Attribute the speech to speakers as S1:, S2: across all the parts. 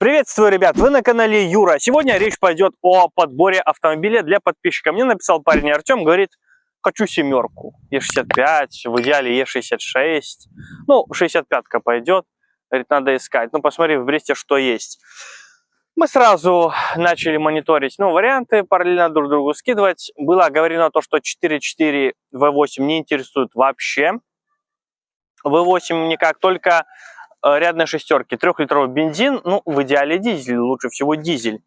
S1: Приветствую, ребят! Вы на канале Юра. Сегодня речь пойдет о подборе автомобиля для подписчика. Мне написал парень Артем, говорит, хочу семерку. Е65, в идеале Е66. Ну, 65-ка пойдет. Говорит, надо искать. Ну, посмотри в Бресте, что есть. Мы сразу начали мониторить варианты, параллельно друг другу скидывать. Было говорено то, что 4.4 V8 не интересует вообще. V8 никак, только рядные шестерки, 3-литровый бензин, в идеале дизель, лучше всего дизель.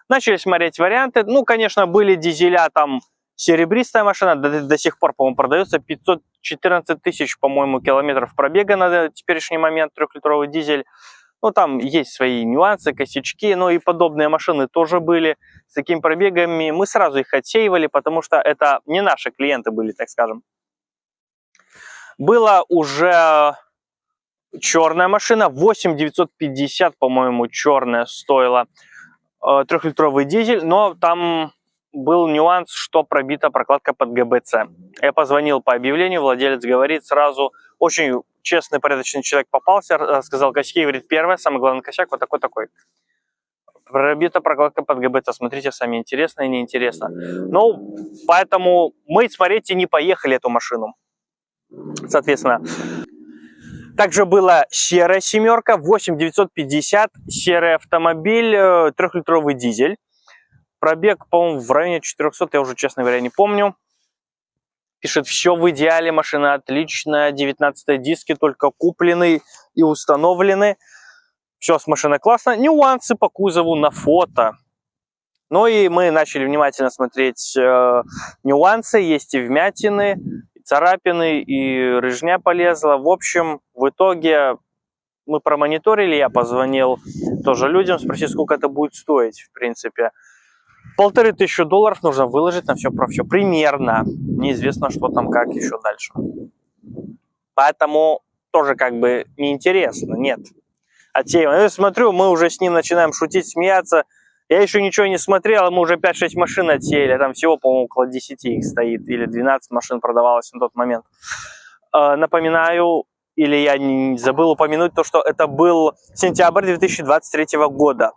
S1: Начали смотреть варианты, конечно, были дизеля, там серебристая машина, до сих пор, по-моему, продается, 514 тысяч, по-моему, километров пробега на теперешний момент, 3-литровый дизель. Там есть свои нюансы, косячки, и подобные машины тоже были с такими пробегами. Мы сразу их отсеивали, потому что это не наши клиенты были, так скажем. Была уже черная машина, 8950, по-моему, черная стоила, 3-литровый дизель, но там был нюанс, что пробита прокладка под ГБЦ. Я позвонил по объявлению, владелец говорит сразу, очень честный, порядочный человек попался, сказал косяки, говорит, первое, самый главный косяк, вот такой-такой. Пробита прокладка под ГБЦ, смотрите сами, интересно и неинтересно. Поэтому мы смотреть и не поехали эту машину. Соответственно, также была серая семерка, 8950, серый автомобиль, 3-литровый дизель. Пробег, по-моему, в районе 400, я уже, честно говоря, не помню. Пишет, все в идеале, машина отличная, 19 диски только куплены и установлены. Все с машиной классно, нюансы по кузову на фото. И мы начали внимательно смотреть нюансы, есть и вмятины, царапины, и рыжня полезла. В общем, в итоге мы промониторили, я позвонил тоже людям, спросил, сколько это будет стоить, в принципе. $1500 нужно выложить на все про все. Примерно. Неизвестно, что там, как еще дальше. Поэтому тоже неинтересно, нет. Отсеиваем. Я смотрю, мы уже с ним начинаем шутить, смеяться. Я еще ничего не смотрел, мы уже 5-6 машин отсеяли. Там всего, по-моему, около 10 их стоит. Или 12 машин продавалось на тот момент. Напоминаю, или я не забыл упомянуть, то, что это был сентябрь 2023 года.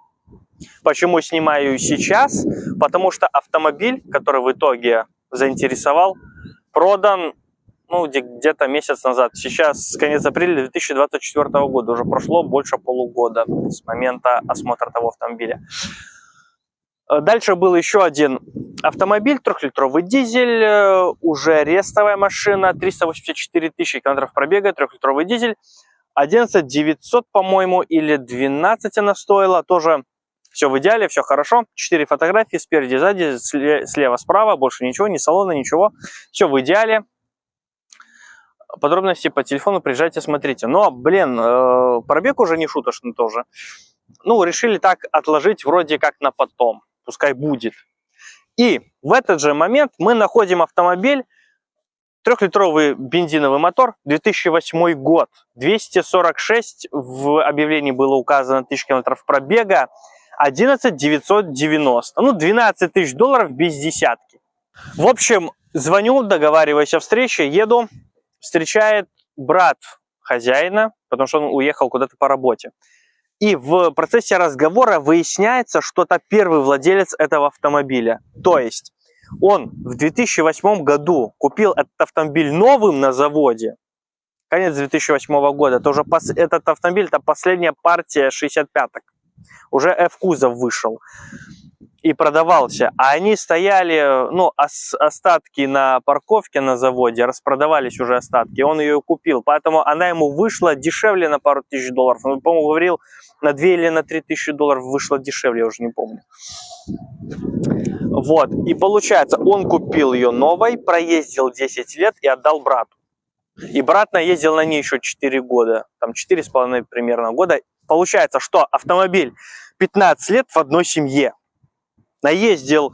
S1: Почему снимаю сейчас? Потому что автомобиль, который в итоге заинтересовал, продан где-то месяц назад. Сейчас конец апреля 2024 года. Уже прошло больше полугода с момента осмотра того автомобиля. Дальше был еще один автомобиль, 3-литровый дизель, уже рестовая машина, 384 тысячи километров пробега, 3-литровый дизель, 11900, по-моему, или 12 она стоила, тоже все в идеале, все хорошо, 4 фотографии, спереди, сзади, слева, справа, больше ничего, ни салона, ничего, все в идеале. Подробности по телефону приезжайте, смотрите. Пробег уже не шуточный тоже. Решили так отложить вроде как на потом. Пускай будет. И в этот же момент мы находим автомобиль, 3-литровый бензиновый мотор, 2008 год. 246 в объявлении было указано тысяч километров пробега, 11990. $12 тысяч без десятки. В общем, звоню, договариваюсь о встрече, еду. Встречает брат хозяина, потому что он уехал куда-то по работе. И в процессе разговора выясняется, что это первый владелец этого автомобиля. То есть он в 2008 году купил этот автомобиль новым на заводе. Конец 2008 года. Это уже этот автомобиль, это последняя партия 65-ок. Уже F-кузов вышел и продавался. А они стояли, остатки на парковке на заводе, распродавались уже остатки. Он ее купил, поэтому она ему вышла дешевле на пару тысяч долларов. Он, по-моему, говорил, на 2 или на 3 тысячи долларов вышла дешевле, я уже не помню. Вот, и получается, он купил ее новой, проездил 10 лет и отдал брату. И брат наездил на ней еще 4 года, там 4,5 примерно года. Получается, что автомобиль 15 лет в одной семье. Наездил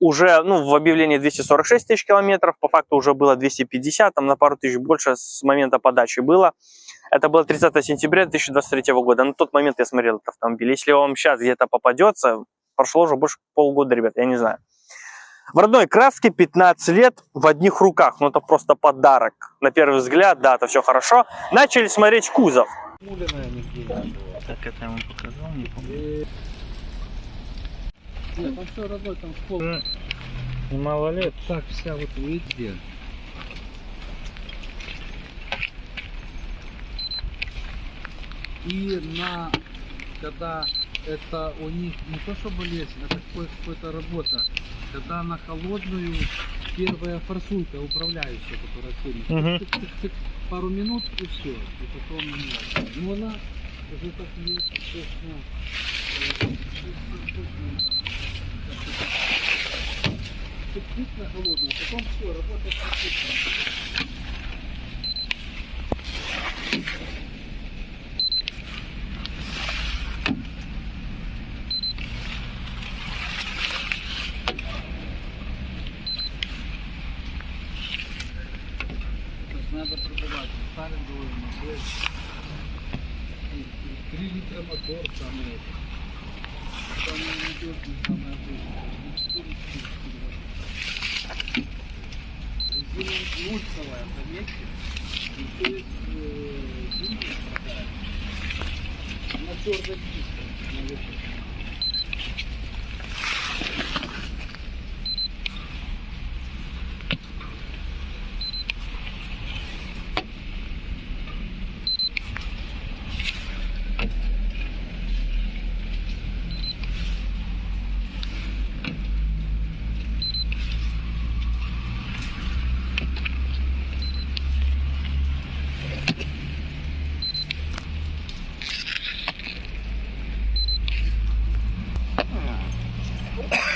S1: уже, в объявлении 246 тысяч километров, по факту уже было 250, там на пару тысяч больше с момента подачи было. Это было 30 сентября 2023 года. На тот момент я смотрел этот автомобиль. Если вам сейчас где-то попадется, прошло уже больше полгода, ребят, я не знаю. В родной краске 15 лет в одних руках. Это просто подарок. На первый взгляд, да, это все хорошо. Начали смотреть кузов. Так, это я вам показал, не помню.
S2: Нет, там все родной, там скол.
S1: Мало лет.
S2: Так, вся вот видите. И когда это у них не то что болезнь, это какая-то работа. Когда на холодную первая форсунка управляющая, которая сильно. Пару минут и все. И потом нет. Ну она уже так есть, честно. Чуть-чуть на холодную, а потом все, работает отлично. Надо пробивать сталинговую модель. 3 литра мотор самый надежный, самый обычный. Резина нульцевая, заметьте. И то есть зимняя такая. На черной диске.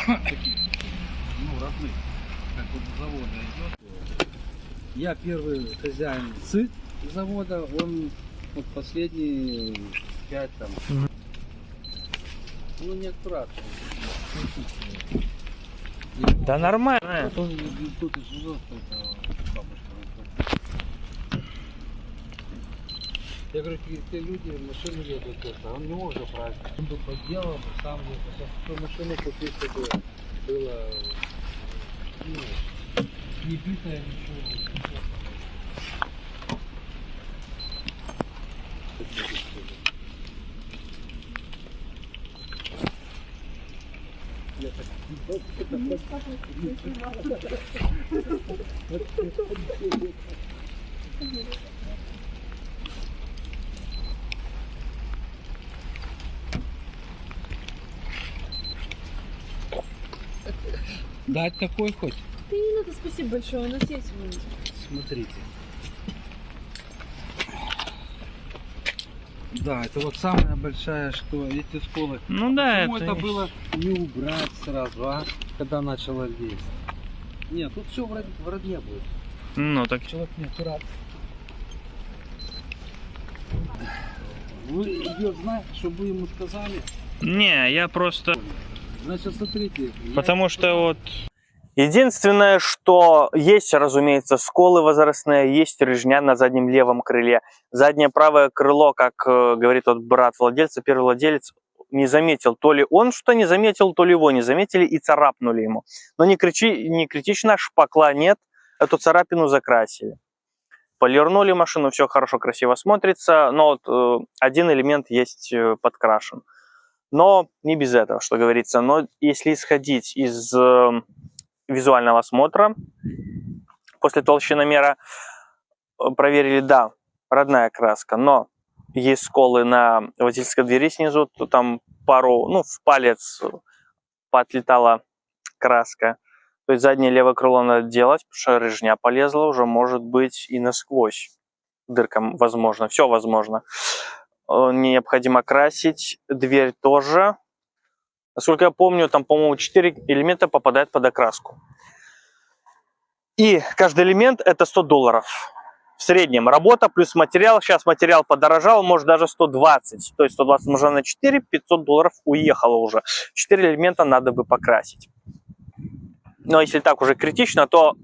S2: Таких, ну, родных, как вот с завода идет. Я первый хозяин с завода, он вот последние 5 там. Ну, неаккуратно.
S1: Да нормально.
S2: Тут и живет только бабушка. Я говорю, те люди в машину едут, это, он не может брать. Он бы поделал, сам бы машину купить, чтобы было, ну, не битое ничего. Я так... Дать такой хоть?
S3: Да не надо, спасибо большое, у нас есть минут.
S2: Смотрите. Да, это вот самая большая, что эти сколы.
S1: Ну да,
S2: Почему это было не убрать сразу, а? Когда начало лезть. Нет, тут все в родне будет.
S1: Ну так.
S2: Человек не аккуратно. Вы ее знаете, что вы ему сказали?
S1: Не, я просто...
S2: Значит, смотрите.
S1: Потому что вот... Единственное, что есть, разумеется, сколы возрастные, есть рыжня на заднем левом крыле. Заднее правое крыло, как говорит вот брат владельца, первый владелец, не заметил. То ли он что не заметил, то ли его не заметили и царапнули ему. Но не критично, шпакла нет, эту царапину закрасили. Полирнули машину, все хорошо, красиво смотрится, но вот один элемент есть подкрашен. Но не без этого, что говорится. Но если исходить из визуального осмотра, после толщиномера проверили, да, родная краска, но есть сколы на водительской двери снизу, то там пару, ну, в палец поотлетала краска. То есть заднее левое крыло надо делать, потому что рыжня полезла уже, может быть, и насквозь. Дырка, возможно, все возможно. Необходимо красить. Дверь тоже. Насколько я помню, там, по-моему, 4 элемента попадают под окраску. И каждый элемент это $100. В среднем работа плюс материал. Сейчас материал подорожал, может даже 120. То есть 120 умножено на 4, $500 уехало уже. 4 элемента надо бы покрасить. Но если так уже критично, то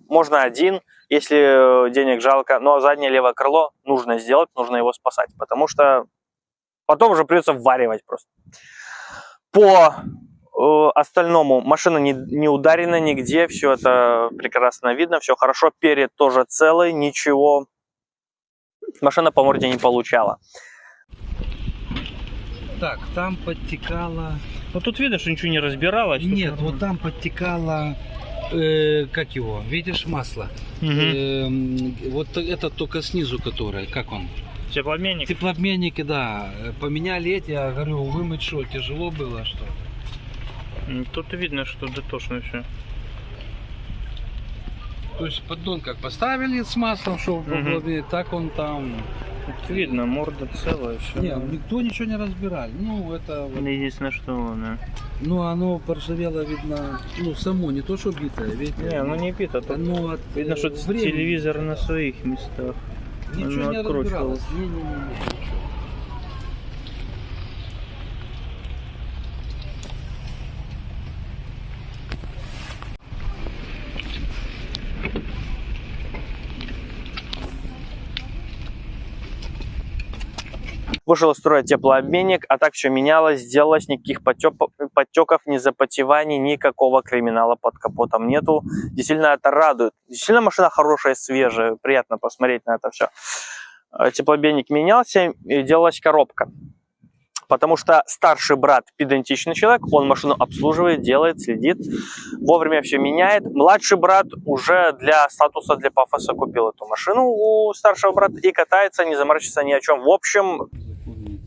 S1: можно один, если денег жалко. Но заднее левое крыло нужно сделать, нужно его спасать. Потому что потом уже придется вваривать просто. По остальному машина не ударена нигде, все это прекрасно видно, все хорошо. Перед тоже целый, ничего машина по морде не получала.
S2: Так, там подтекало...
S1: Ну тут видно, что ничего не разбиралось. тут
S2: Нет,
S1: нормально.
S2: вот там подтекало, как его, видишь, масло?
S1: Мгм.
S2: Вот это только снизу, которое, как он?
S1: Теплообменник.
S2: Теплообменники, да. Поменяли эти, я говорю, вымыть что, тяжело было, что?
S1: Тут видно, что дотошно все.
S2: То есть поддон как поставили с маслом, чтобы
S1: Мгм.
S2: поплавить, так он там...
S1: Тут видно, морда целая. Все.
S2: Не, никто ничего не разбирали. Ну, это вот...
S1: Единственное, что... Да.
S2: Ну, оно поржавело, видно, ну, само, не то, что битое, видите?
S1: Не, ну не пито. Тут
S2: Оно от,
S1: видно, что
S2: времени.
S1: телевизор на своих местах.
S2: Ничего
S1: оно
S2: не
S1: откручивалось.
S2: разбиралось. Не-не-не, ничего.
S1: Вышел из строя теплообменник, а так все менялось, сделалось, никаких подтеков, ни запотеваний, никакого криминала под капотом нету. Действительно, это радует. Действительно, машина хорошая, свежая, приятно посмотреть на это все. Теплообменник менялся, и делалась коробка. Потому что старший брат педантичный человек, он машину обслуживает, делает, следит, вовремя все меняет. Младший брат уже для статуса, для пафоса купил эту машину у старшего брата и катается, не заморачивается ни о чем. В общем,
S2: Запомните.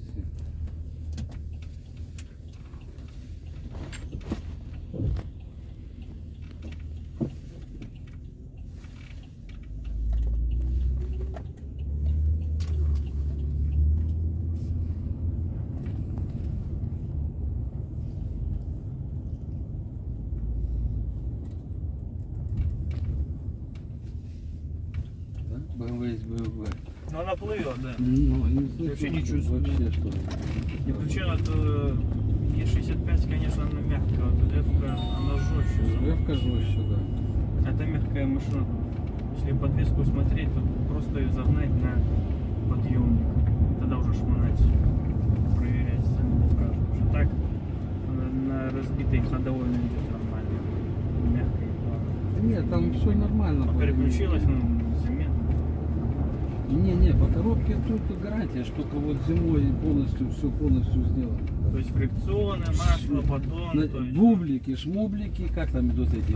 S2: Да? БМВ есть БМВ.
S1: ну она плывет, да.
S2: Ну, не
S1: Вообще не
S2: слышу,
S1: чувствую.
S2: Вообще что ли.
S1: И причем это Е65, конечно, она мягкая, вот F-ка, она жестче.
S2: Эвка жестче, да.
S1: Это мягкая машина. Если подвеску смотреть, то просто ее загнать на подъемник. Тогда уже шмонать, проверять сами покажут. Потому что так на разбитой ходовой она идет нормально. Мягкая и плавная.
S2: Нет, там все нормально.
S1: Переключилась, ну, заметно.
S2: Не, по коробке тут гарантия, что только вот зимой полностью все полностью сделано.
S1: То есть фрикционы, масло, поддон.
S2: На-
S1: то есть...
S2: Бублики, шмублики, как там идут эти?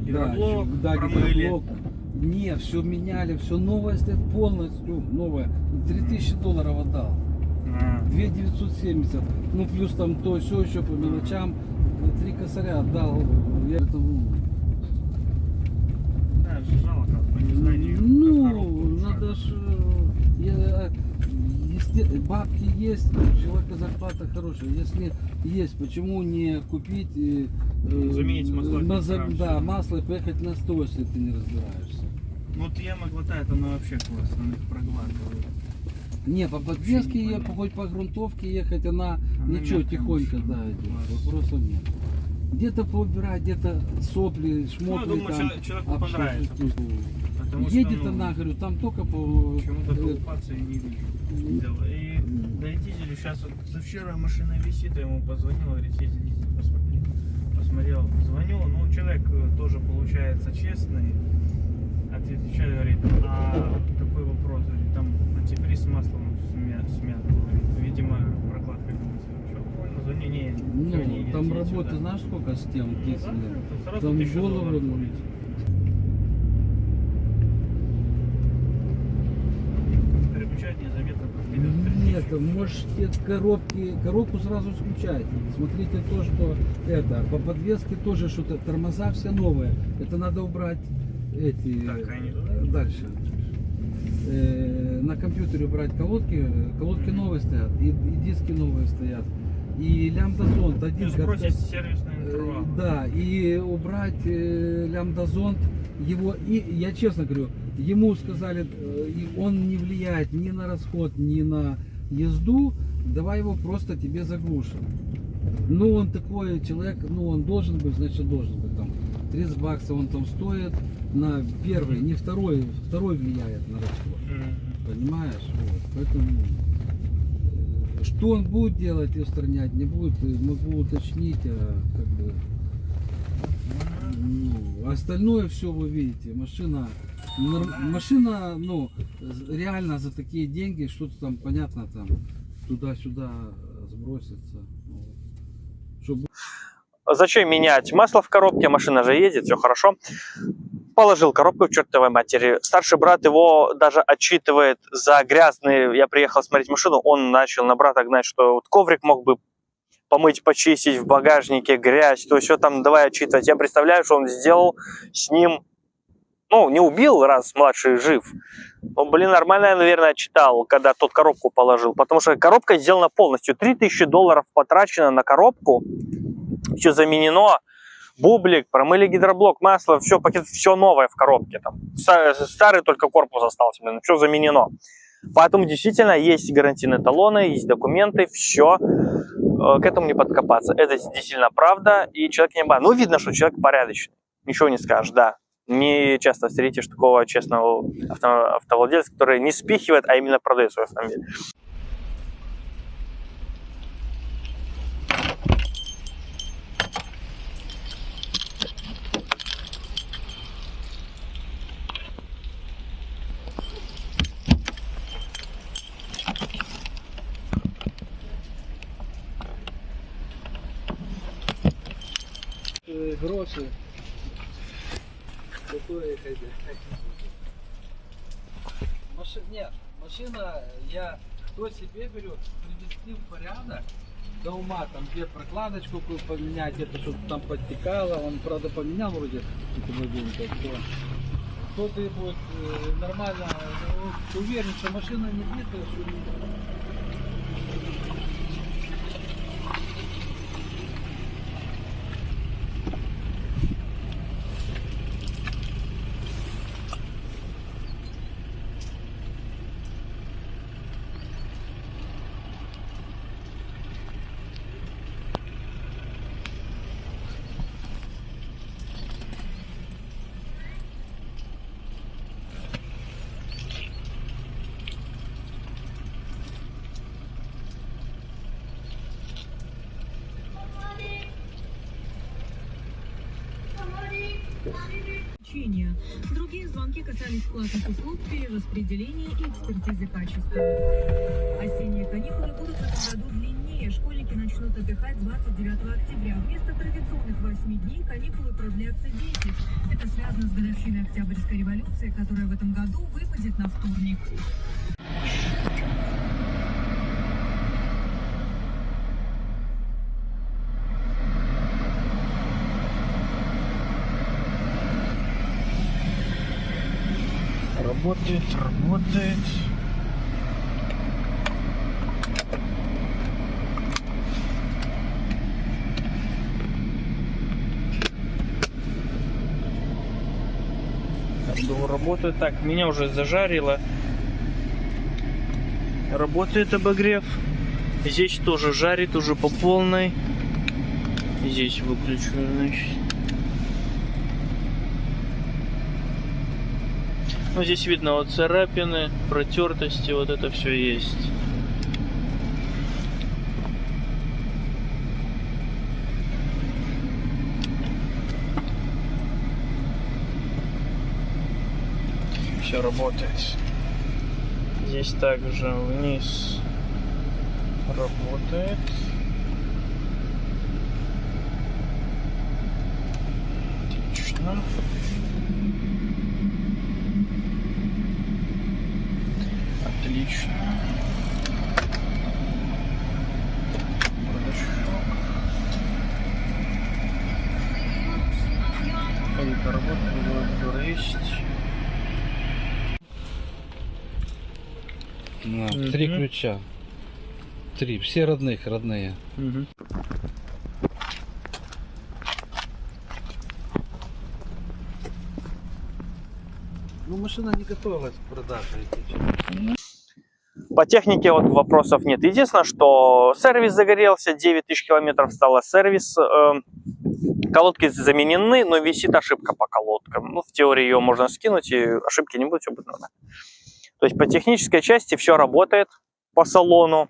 S1: гидроблок,
S2: да,
S1: промыли.
S2: гидроблок. Не, все меняли, все новое стоит полностью, новое. $3000 отдал. 2970. Ну плюс там то все еще по мелочам. 3 косаря отдал. Я это,
S1: Да, жалко, по незнанию.
S2: ну,
S1: как коробку
S2: надо
S1: ставить.
S2: ж если бабки есть, у человека зарплата хорошая. Если есть, почему не купить
S1: Заменить масло,
S2: да, масло и поехать на 100, если ты не разбираешься.
S1: Ну вот яма глотает, она вообще классно, она их проглатывает.
S2: Не, по подвеске
S1: не
S2: хоть по грунтовке ехать, она ничего,
S1: мягкая
S2: тихонько,
S1: машина.
S2: да, идет.
S1: Класс.
S2: Вопросов нет. Где-то поубирать, где-то сопли, шмотли.
S1: Ну, я думаю,
S2: там,
S1: человеку
S2: обшить.
S1: понравится. Потому
S2: Едет
S1: что, ну,
S2: она, говорю, там только по...
S1: почему-то колупаться я не вижу. Дело. И на дизеле сейчас вот вчера машина висит, я ему позвонил, говорит, съезди дизель посмотри. Посмотрел, звоню, ну человек тоже получается честный. Отвечает, говорит, а такой вопрос, говорит, там антифриз с маслом смят, говорит, видимо, прокладка все понял, звони, не,
S2: Ну, там работы, знаешь, сколько с тем дизелем?
S1: сразу
S2: Там
S1: $1000
S2: голову, ну,
S1: купить. Переключать незаметно.
S2: Нет, можете коробку сразу включать. Смотрите то, что это, по подвеске тоже что-то, тормоза все новые. Это надо убрать эти,
S1: Так, они
S2: дальше. На компьютере убрать колодки новые стоят, и диски новые стоят. И лямбда-зонд один.
S1: Сбросить сервисный интервал.
S2: Да, и убрать лямбда-зонд, его, и я честно говорю, ему сказали, он не влияет ни на расход, ни на езду, давай его просто тебе заглушим. Ну, он такой человек, ну, он должен быть, значит, должен быть там. 30 баксов он там стоит на первый, не второй, второй влияет на расход. Понимаешь? Вот. Поэтому что он будет делать и устранять, не будет, могу уточнить, как бы, ну, остальное все вы видите. Машина, ну, реально за такие деньги, что-то там, понятно, там, туда-сюда сбросится. Чтобы...
S1: Зачем менять масло в коробке? Машина же едет, все хорошо. Положил коробку к чертовой матери. Старший брат его даже отчитывает за грязные. Я приехал смотреть машину, он начал на брата гнать, что вот коврик мог бы помыть, почистить, в багажнике грязь, то все там давай отчитывать. Я представляю, что он сделал с ним. Ну, не убил, раз младший жив. Ну, блин, нормально я, наверное, читал, когда тот коробку положил. Потому что коробка сделана полностью. $3000 потрачено на коробку. Все заменено. Бублик, промыли гидроблок, масло, все, пакет, все новое в коробке. Там. Старый только корпус остался, блин, все заменено. Поэтому действительно есть гарантийные талоны, есть документы, все. К этому не подкопаться. Это действительно правда. И человек не ба. Ну, видно, что человек порядочный. Ничего не скажешь, да. Не часто встретишь такого честного автовладельца, который не спихивает, а именно продает свой автомобиль.
S2: Гроши. Нет, машина, кто себе берет, привести в порядок до ума, там где прокладочку поменять, это чтобы там подтекало, он правда поменял вроде, кто требует нормально, уверен, что машина не битая, что
S4: Другие звонки касались платных услуг, перераспределения и экспертизы качества. Осенние каникулы будут в этом году длиннее. Школьники начнут отдыхать 29 октября. Вместо традиционных 8 дней каникулы продлятся 10. Это связано с годовщиной Октябрьской революции, которая в этом году выпадет на вторник.
S1: Работает, работает. Работает. Так, меня уже зажарило. Работает обогрев. Здесь тоже жарит уже по полной. Здесь выключу, значит. Ну, здесь видно вот царапины, протертости, вот это все есть. Все работает. Здесь также вниз работает. Отлично. Отлично. Это работает, обзор есть.
S2: Три ключа. Три. Все родные. Ну, машина не готовилась к продаже.
S1: По технике вот вопросов нет. Единственное, что сервис загорелся, 9000 километров стало сервис. Колодки заменены, но висит ошибка по колодкам. Ну, в теории ее можно скинуть, и ошибки не будет, все будет нормально. То есть по технической части все работает по салону.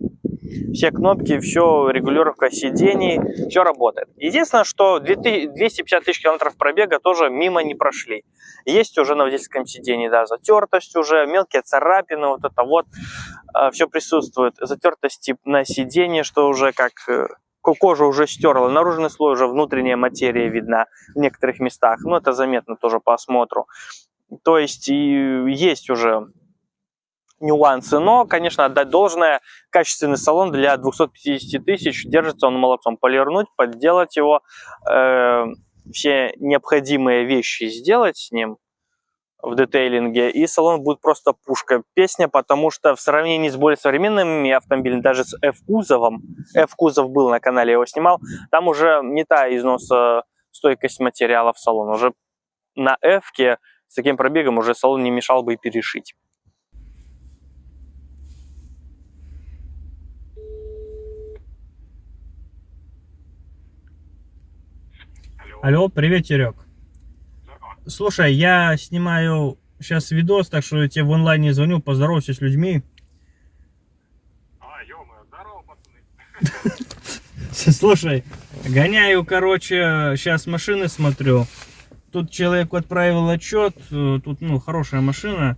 S1: все кнопки, все, регулировка сидений, все работает. Единственное, что 250 тысяч километров пробега тоже мимо не прошли. Есть уже на водительском сидении, да, затертость уже, мелкие царапины, вот это вот, все присутствует. Затертости на сиденье, что уже как кожа уже стерла, наружный слой уже внутренняя материя видна в некоторых местах, но это заметно тоже по осмотру. То есть и есть уже нюансы, но, конечно, отдать должное, качественный салон для 250 тысяч, держится он молодцом. Полирнуть, подделать его, все необходимые вещи сделать с ним в детейлинге, и салон будет просто пушка. Песня, потому что в сравнении с более современными автомобилями, даже с F-кузовом, F-кузов был на канале, я его снимал, там уже не та износостойкость материала в салон. Уже на F-ке с таким пробегом уже салон не мешал бы и перешить.
S5: Алло, привет, Серег. Слушай, я снимаю сейчас видос, так что я тебе в онлайне звоню, поздоровайся с людьми.
S6: Ё-моё, здорово, пацаны.
S5: Слушай, гоняю, короче, сейчас машины смотрю. Тут человек отправил отчет, тут, ну, хорошая машина.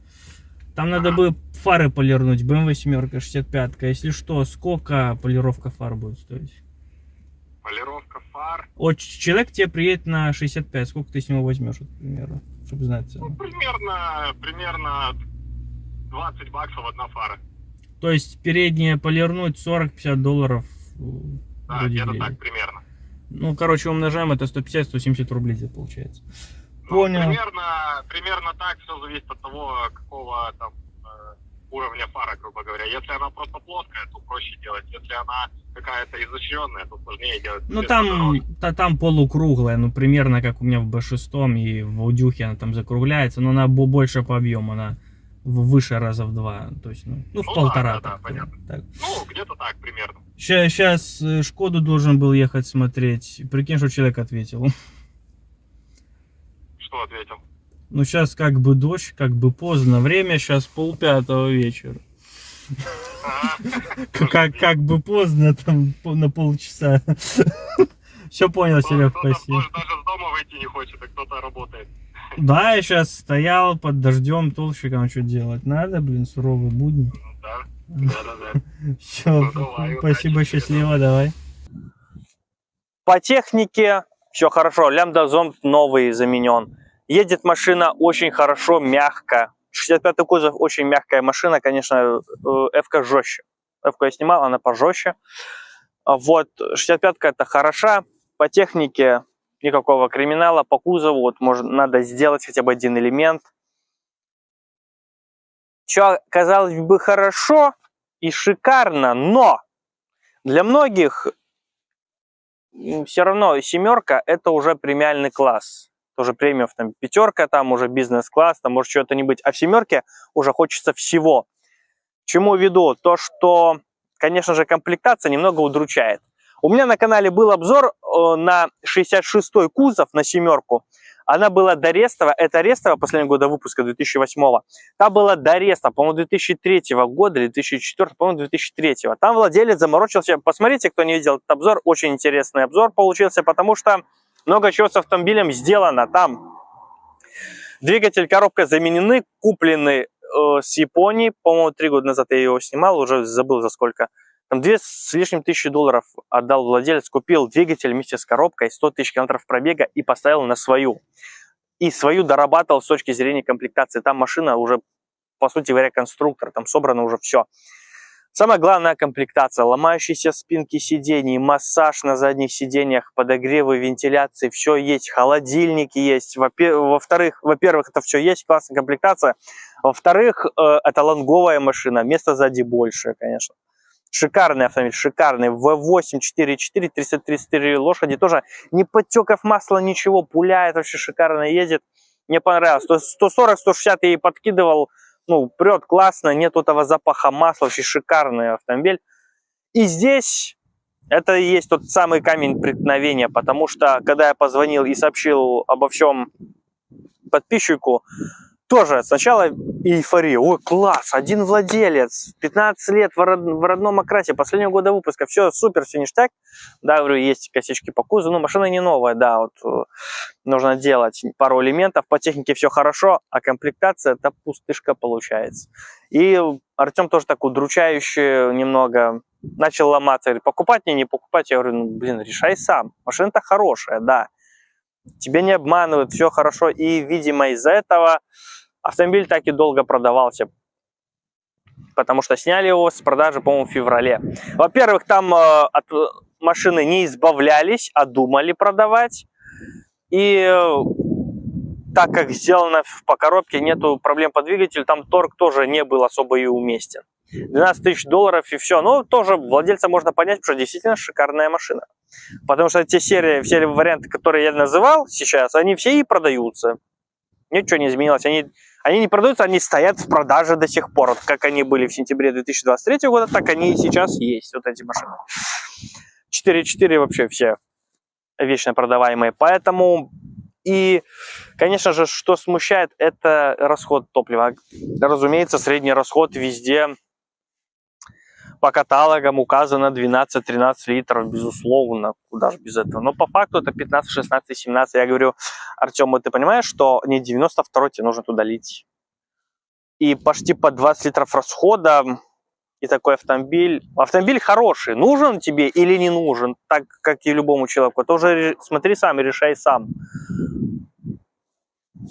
S5: Там надо бы фары полирнуть, BMW 7 65. Если что, сколько полировка фар будет стоить?
S6: Полировка фар.
S5: Вот человек тебе приедет на 65, сколько ты с него возьмешь, вот, примерно, чтобы знать цену?
S6: Ну, примерно 20 баксов одна фара.
S5: То есть передние полирнуть $40-50.
S6: Да, где-то так, примерно.
S5: Ну, короче, умножаем, это 150-170 рублей где получается.
S6: Ну,
S5: Понял.
S6: Примерно так, все зависит от того, какого там уровня фара, грубо говоря. Если она просто плоская, то проще делать. Если она какая-то изощренная, то сложнее делать.
S5: Ну, там полукруглая, ну, примерно как у меня в B6 и в Аудюхе она там закругляется, но она больше по объему, она выше раза в 2, то есть, ну в полтора.
S6: Да, понятно.
S5: Так.
S6: Ну, где-то так, примерно.
S5: Сейчас Шкоду должен был ехать смотреть, прикинь, что человек ответил.
S6: Что ответил?
S5: Ну, сейчас как бы дождь, как бы поздно, время сейчас 4:30 вечера. Как бы поздно, там на полчаса. Все понял, Серег, спасибо.
S6: Может, даже с дома выйти не хочет, а кто-то работает.
S5: Да, я сейчас стоял под дождем, толщиком, что делать надо, блин, суровые будни.
S6: Да.
S5: Все, спасибо, счастливо, давай.
S1: По технике все хорошо, лямбда-зонд новый заменен. Едет машина очень хорошо, мягко. 65-й кузов очень мягкая машина, конечно, F-ка жестче. F-ку я снимал, она пожестче. Вот, 65-ка это хороша. По технике никакого криминала. По кузову вот надо сделать хотя бы один элемент. Все, казалось бы, хорошо и шикарно, но для многих все равно 7-ка это уже премиальный класс. Тоже премиум, там 5-ка, там уже бизнес-класс, там может что-то не быть. А в 7-ке уже хочется всего. К чему веду? То, что, конечно же, комплектация немного удручает. У меня на канале был обзор на 66-й кузов, на 7-ку. Она была дорестовая. Это рестовая последнего года выпуска, 2008-го. Та была дорестовая, по-моему, 2003 года, 2004, по-моему, 2003. Там владелец заморочился. Посмотрите, кто не видел этот обзор. Очень интересный обзор получился, потому что много чего с автомобилем сделано. Там двигатель, коробка заменены, куплены с Японии. По-моему, 3 года назад я его снимал, уже забыл за сколько. Там 2 с лишним тысячи долларов отдал владелец, купил двигатель вместе с коробкой, 100 тысяч километров пробега и поставил на свою. И свою дорабатывал с точки зрения комплектации. Там машина уже, по сути говоря, конструктор, там собрано уже все. Самая главная комплектация, ломающиеся спинки сидений, массаж на задних сиденьях, подогревы, вентиляции, все есть, холодильники есть. Во-первых, это все есть, классная комплектация. Во-вторых, это лонговая машина, места сзади больше, конечно. Шикарный автомобиль, шикарный. V8 4.4, 333 лошади, тоже не подтеков масла, ничего, пуляет, вообще шикарно едет. Мне понравилось. 140-160 я ей подкидывал, ну, прет классно, нет этого запаха масла, вообще шикарный автомобиль. И здесь это и есть тот самый камень преткновения, потому что, когда я позвонил и сообщил обо всем подписчику, тоже сначала эйфория. Ой, класс, один владелец, 15 лет в родном окрасе, последнего года выпуска, все супер, все ништяк. Да, говорю, есть косячки по кузову, но машина не новая, да, вот нужно делать пару элементов, по технике все хорошо, а комплектация это пустышка получается. И Артем тоже так удручающе немного начал ломаться, говорит, покупать мне, не покупать, я говорю, ну, блин, решай сам, машина-то хорошая, да. Тебя не обманывают, все хорошо. И, видимо, из-за этого автомобиль так и долго продавался. Потому что сняли его с продажи, по-моему, в феврале. Во-первых, там от машины не избавлялись, а думали продавать. И так как сделано по коробке, нету проблем по двигателю, там торг тоже не был особо и уместен. 12 тысяч долларов и все. Но тоже владельца можно понять, потому что действительно шикарная машина. Потому что те серии, все варианты, которые я называл сейчас, они все и продаются. Ничего не изменилось. Они не продаются, они стоят в продаже до сих пор. Вот как они были в сентябре 2023 года, так они и сейчас есть, вот эти машины. 4.4 вообще все вечно продаваемые. Поэтому, и, конечно же, что смущает, это расход топлива. Разумеется, средний расход везде по каталогам указано 12-13 литров, безусловно, куда же без этого. Но по факту это 15, 16, 17. Я говорю, Артем, ты понимаешь, что не 92 тебе нужно туда лить. И почти по 20 литров расхода, и такой автомобиль. Автомобиль хороший, нужен тебе или не нужен, так как и любому человеку. Это уже смотри сам и решай сам.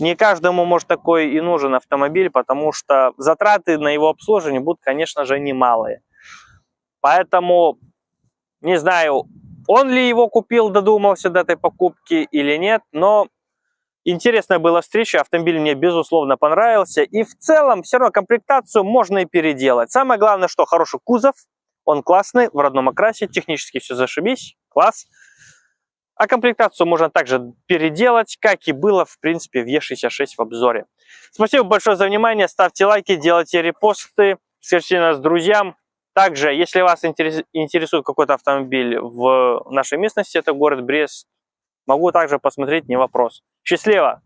S1: Не каждому, может, такой и нужен автомобиль, потому что затраты на его обслуживание будут, конечно же, немалые. Поэтому, не знаю, он ли его купил, додумался до этой покупки или нет, но интересная была встреча, автомобиль мне, безусловно, понравился. И в целом, все равно комплектацию можно и переделать. Самое главное, что хороший кузов, он классный, в родном окрасе, технически все зашибись, класс. А комплектацию можно также переделать, как и было, в принципе, в Е66 в обзоре. Спасибо большое за внимание, ставьте лайки, делайте репосты, скажите нас друзьям. Также, если вас интересует какой-то автомобиль в нашей местности, это город Брест, могу также посмотреть, не вопрос. Счастливо!